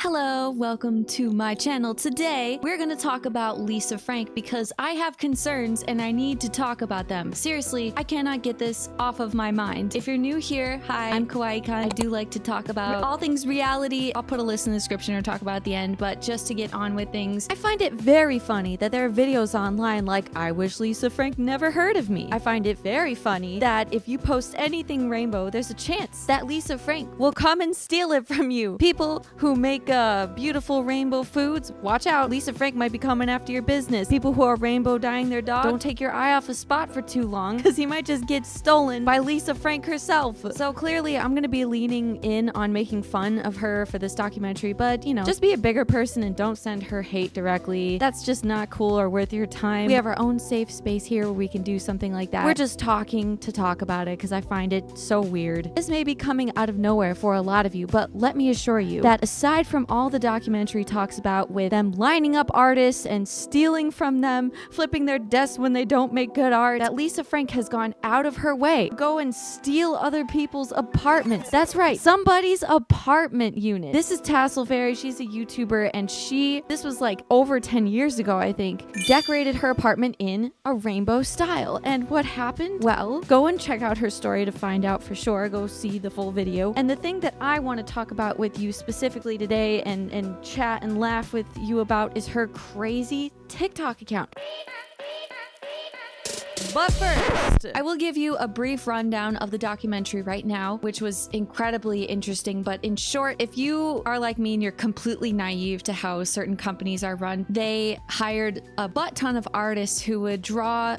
Hello, welcome to my channel. Today, we're gonna talk about Lisa Frank because I have concerns and I need to talk about them. Seriously, I cannot get this off of my mind. If you're new here, hi, I'm Kawaii Kan. I do like to talk about all things reality. I'll put a list in the description or talk about it at the end, but just to get on with things, I find it very funny that there are videos online like, I wish Lisa Frank never heard of me. I find it very funny that if you post anything rainbow, there's a chance that Lisa Frank will come and steal it from you. People who make beautiful rainbow foods, watch out. Lisa Frank might be coming after your business. People who are rainbow dyeing their dog, don't take your eye off a spot for too long because he might just get stolen by Lisa Frank herself. So clearly I'm gonna be leaning in on making fun of her for this documentary, but you know, just be a bigger person and don't send her hate directly. That's just not cool or worth your time. We have our own safe space here where we can do something like that. We're just talking to talk about it because I find it so weird. This may be coming out of nowhere for a lot of you, but let me assure you that aside from all the documentary talks about with them lining up artists and stealing from them, flipping their desks when they don't make good art, that Lisa Frank has gone out of her way to go and steal other people's apartments. That's right, somebody's apartment unit. This is Tassel Fairy. She's a YouTuber and this was like over 10 years ago, I think, decorated her apartment in a rainbow style. And what happened? Well, go and check out her story to find out for sure. Go see the full video. And the thing that I want to talk about with you specifically today and chat and laugh with you about is her crazy TikTok account. But first, I will give you a brief rundown of the documentary right now, which was incredibly interesting. But in short, if you are like me and you're completely naive to how certain companies are run, they hired a butt ton of artists who would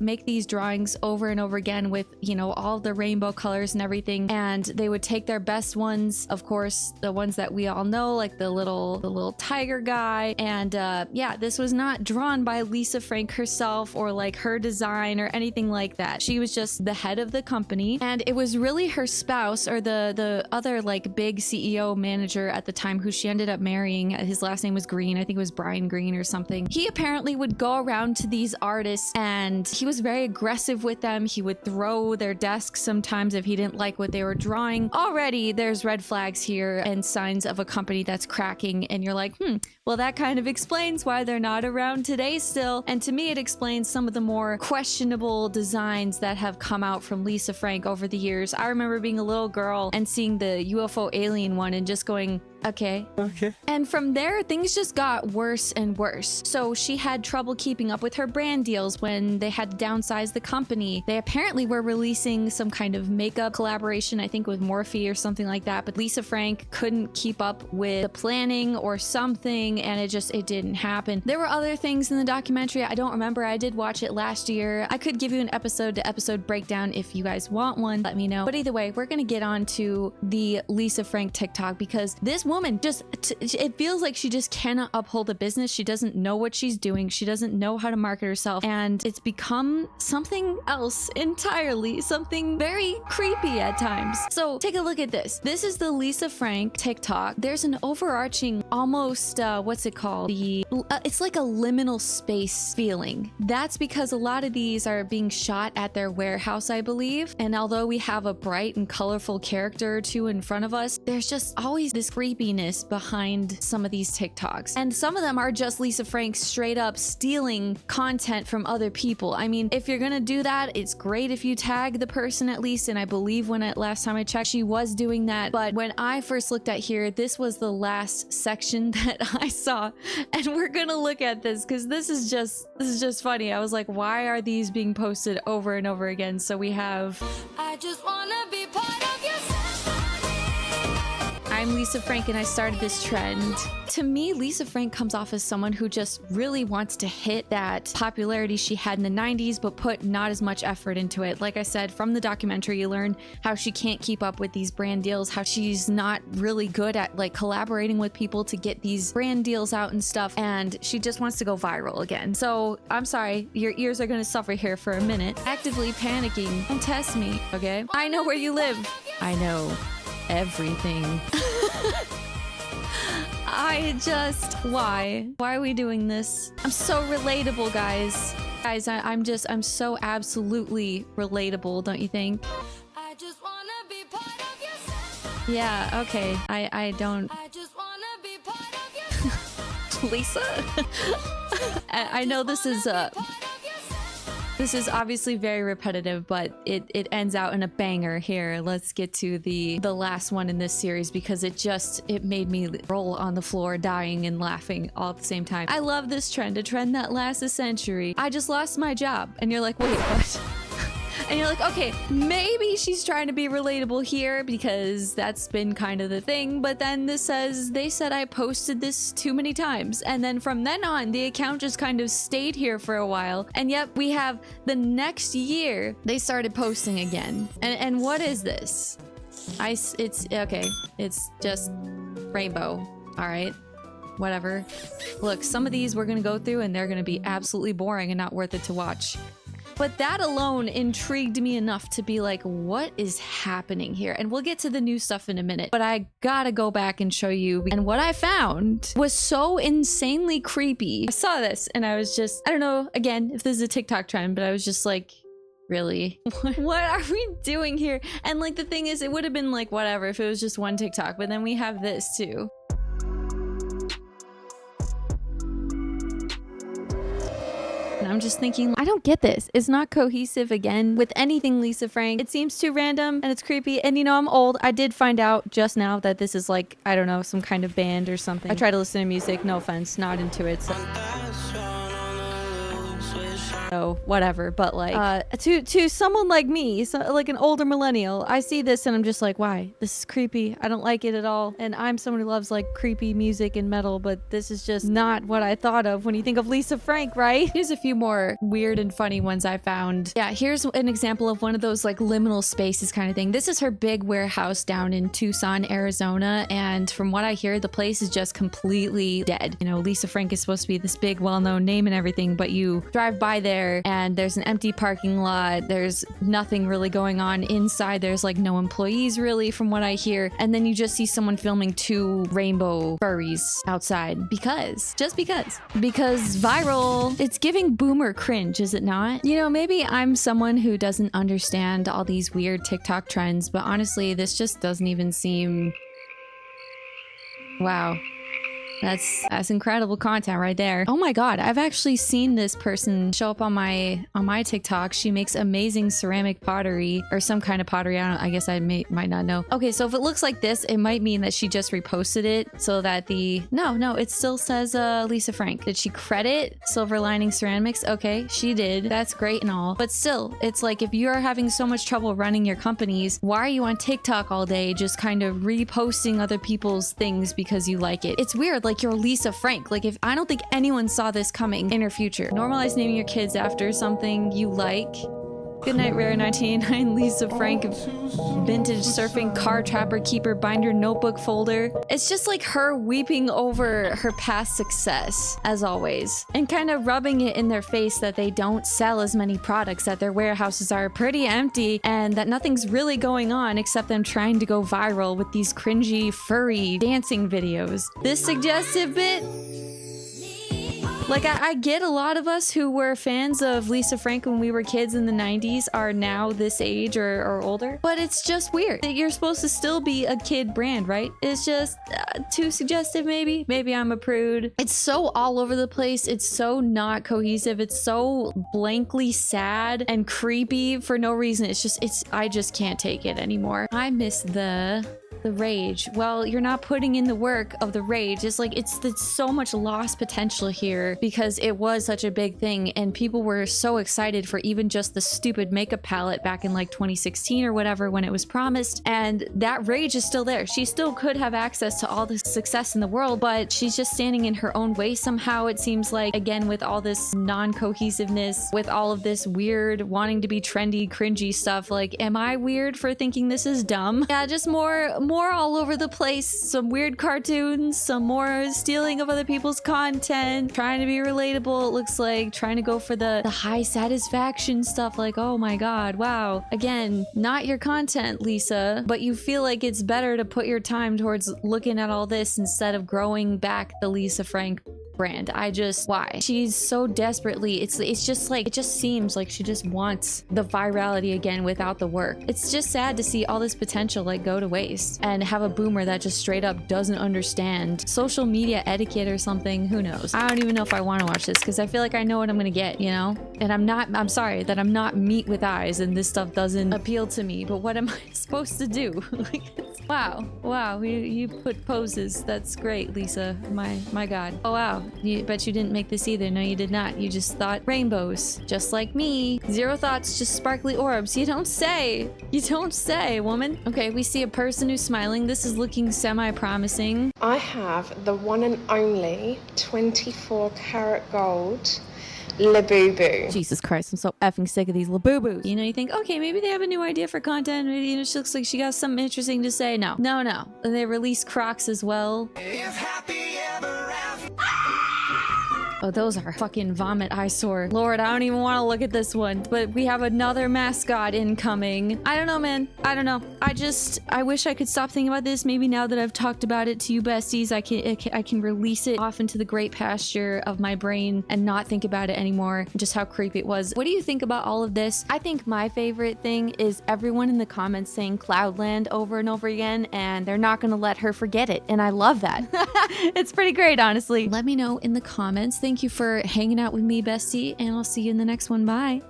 make these drawings over and over again with, you know, all the rainbow colors and everything. And they would take their best ones, of course, the ones that we all know, like the little tiger guy. And yeah, this was not drawn by Lisa Frank herself or like her design or anything like that. She was just the head of the company, and it was really her spouse or the other like big CEO manager at the time who she ended up marrying. His last name was Green. I think it was Brian Green or something. He apparently would go around to these artists and he was very aggressive with them. He would throw their desks sometimes if he didn't like what they were drawing. Already there's red flags here and signs of a company that's cracking, and you're like, well, that kind of explains why they're not around today still. And to me, it explains some of the more questionable designs that have come out from Lisa Frank over the years. I remember being a little girl and seeing the UFO alien one and just going, okay. And from there, things just got worse and worse. So she had trouble keeping up with her brand deals when they had to downsize the company. They apparently were releasing some kind of makeup collaboration, I think with Morphe or something like that, but Lisa Frank couldn't keep up with the planning or something, and it didn't happen. There were other things in the documentary. I don't remember. I did watch it last year. I could give you an episode to episode breakdown if you guys want one. Let me know. But either way, we're gonna get on to the Lisa Frank TikTok because this woman it feels like she just cannot uphold a business. She doesn't know what she's doing. She doesn't know how to market herself, and it's become something else entirely, something very creepy at times. So take a look at this. This is the Lisa Frank TikTok. There's an overarching almost what's it called? It's like a liminal space feeling. That's because a lot of these are being shot at their warehouse, I believe. And although we have a bright and colorful character or two in front of us, there's just always this creepiness behind some of these TikToks. And some of them are just Lisa Frank straight up stealing content from other people. I mean, if you're gonna do that, it's great if you tag the person at least. And I believe last time I checked, she was doing that. But when I first looked at here, this was the last section that I saw. And we're gonna look at this because this is just funny. I was like, why are these being posted over and over again? So we have, I just wanna be part of your I'm Lisa Frank and I started this trend. To me, Lisa Frank comes off as someone who just really wants to hit that popularity she had in the 90s, but put not as much effort into it. Like I said, from the documentary, you learn how she can't keep up with these brand deals, how she's not really good at like collaborating with people to get these brand deals out and stuff, and she just wants to go viral again. So I'm sorry, your ears are gonna suffer here for a minute. Actively panicking, don't test me, okay? I know where you live. I know everything. Why are we doing this? I'm so relatable, guys. I'm so absolutely relatable, don't you think? I just wanna be part of yourself. Yeah, okay. I don't. I just wanna be part of Lisa. I know this is obviously very repetitive, but it ends out in a banger here. Let's get to the last one in this series because it made me roll on the floor, dying and laughing all at the same time. I love this trend, a trend that lasts a century. I just lost my job. And you're like, wait, what? And you're like, okay, maybe she's trying to be relatable here because that's been kind of the thing. But then this says, they said I posted this too many times. And then from then on, the account just kind of stayed here for a while. And yet we have the next year, they started posting again. And what is this? It's okay. It's just rainbow. All right. Whatever. Look, some of these we're going to go through and they're going to be absolutely boring and not worth it to watch. But that alone intrigued me enough to be like, what is happening here? And we'll get to the new stuff in a minute, but I gotta go back and show you. And what I found was so insanely creepy. I saw this and I was just, I don't know, again, if this is a TikTok trend, but I was just like, really? What are we doing here? And like, the thing is, it would have been like, whatever, if it was just one TikTok, but then we have this too. And I'm just thinking, I don't get this. It's not cohesive again with anything Lisa Frank. It seems too random and it's creepy. And you know, I'm old. I did find out just now that this is like, I don't know, some kind of band or something. I try to listen to music, no offense, not into it. So whatever, but like to someone like me, so like an older millennial, I see this and I'm just like, why? This is creepy. I don't like it at all. And I'm someone who loves like creepy music and metal, but this is just not what I thought of when you think of Lisa Frank, right? Here's a few more weird and funny ones I found. Yeah, here's an example of one of those like liminal spaces kind of thing. This is her big warehouse down in Tucson, Arizona, and from what I hear, the place is just completely dead. You know, Lisa Frank is supposed to be this big well-known name and everything, but you drive by there and there's an empty parking lot. There's nothing really going on inside. There's like no employees really from what I hear. And then you just see someone filming 2 rainbow furries outside just because viral. It's giving boomer cringe, is it not? You know, maybe I'm someone who doesn't understand all these weird TikTok trends, but honestly, this just doesn't even seem... Wow. That's incredible content right there. Oh my god, I've actually seen this person show up on my TikTok. She makes amazing ceramic pottery or some kind of pottery. I guess I might not know. Okay, so if it looks like this, it might mean that she just reposted it so that no, it still says Lisa Frank. Did she credit Silver Lining Ceramics? Okay, she did. That's great and all. But still, it's like if you are having so much trouble running your companies, why are you on TikTok all day just kind of reposting other people's things because you like it? It's weird. Like, you're Lisa Frank. Like, if I don't think anyone saw this coming in her future. Normalize naming your kids after something you like. Goodnight Rare 1989 Lisa Frank vintage surfing car trapper keeper binder notebook folder. It's just like her weeping over her past success as always and kind of rubbing it in their face that they don't sell as many products, that their warehouses are pretty empty and that nothing's really going on except them trying to go viral with these cringy furry dancing videos. This suggestive bit, like, I get a lot of us who were fans of Lisa Frank when we were kids in the 90s are now this age or older, but it's just weird that you're supposed to still be a kid brand, right? It's just too suggestive, maybe. Maybe I'm a prude. It's so all over the place. It's so not cohesive. It's so blankly sad and creepy for no reason. I just can't take it anymore. I miss the rage. Well, you're not putting in the work of the rage. It's like it's so much lost potential here because it was such a big thing and people were so excited for even just the stupid makeup palette back in like 2016 or whatever when it was promised, and that rage is still there. She still could have access to all the success in the world, but she's just standing in her own way somehow, it seems like, again, with all this non-cohesiveness, with all of this weird wanting to be trendy, cringy stuff. Like, am I weird for thinking this is dumb? Yeah, just more all over the place. Some weird cartoons, some more stealing of other people's content, trying to be relatable, it looks like, trying to go for the high satisfaction stuff. Like, oh my god, wow. Again, not your content, Lisa, but you feel like it's better to put your time towards looking at all this instead of growing back the Lisa Frank brand. Why? She's so desperately, it's just like, it just seems like she just wants the virality again without the work. It's just sad to see all this potential like go to waste and have a boomer that just straight up doesn't understand social media etiquette or something. Who knows? I don't even know if I want to watch this because I feel like I know what I'm gonna get, you know? And I'm sorry that I'm not meat with eyes and this stuff doesn't appeal to me, but what am I supposed to do? Like, wow, you put poses. That's great, Lisa. My god. Oh wow, bet you didn't make this either. No, you did not. You just thought rainbows, just like me. Zero thoughts, just sparkly orbs. You don't say, woman. Okay, we see a person who's smiling. This is looking semi-promising. I have the one and only 24 karat gold Labubu. Jesus Christ, I'm so effing sick of these Labubus. You know, you think, okay, maybe they have a new idea for content. Maybe, you know, she looks like she got something interesting to say. No. And they release Crocs as well. If happy ever after. Oh, those are fucking vomit eyesore. Lord, I don't even want to look at this one. But we have another mascot incoming. I don't know, man. I don't know. I wish I could stop thinking about this. Maybe now that I've talked about it to you besties, I can release it off into the great pasture of my brain and not think about it anymore. Just how creepy it was. What do you think about all of this? I think my favorite thing is everyone in the comments saying Cloudland over and over again, and they're not gonna let her forget it. And I love that. It's pretty great, honestly. Let me know in the comments. Thank you for hanging out with me, bestie, and I'll see you in the next one. Bye.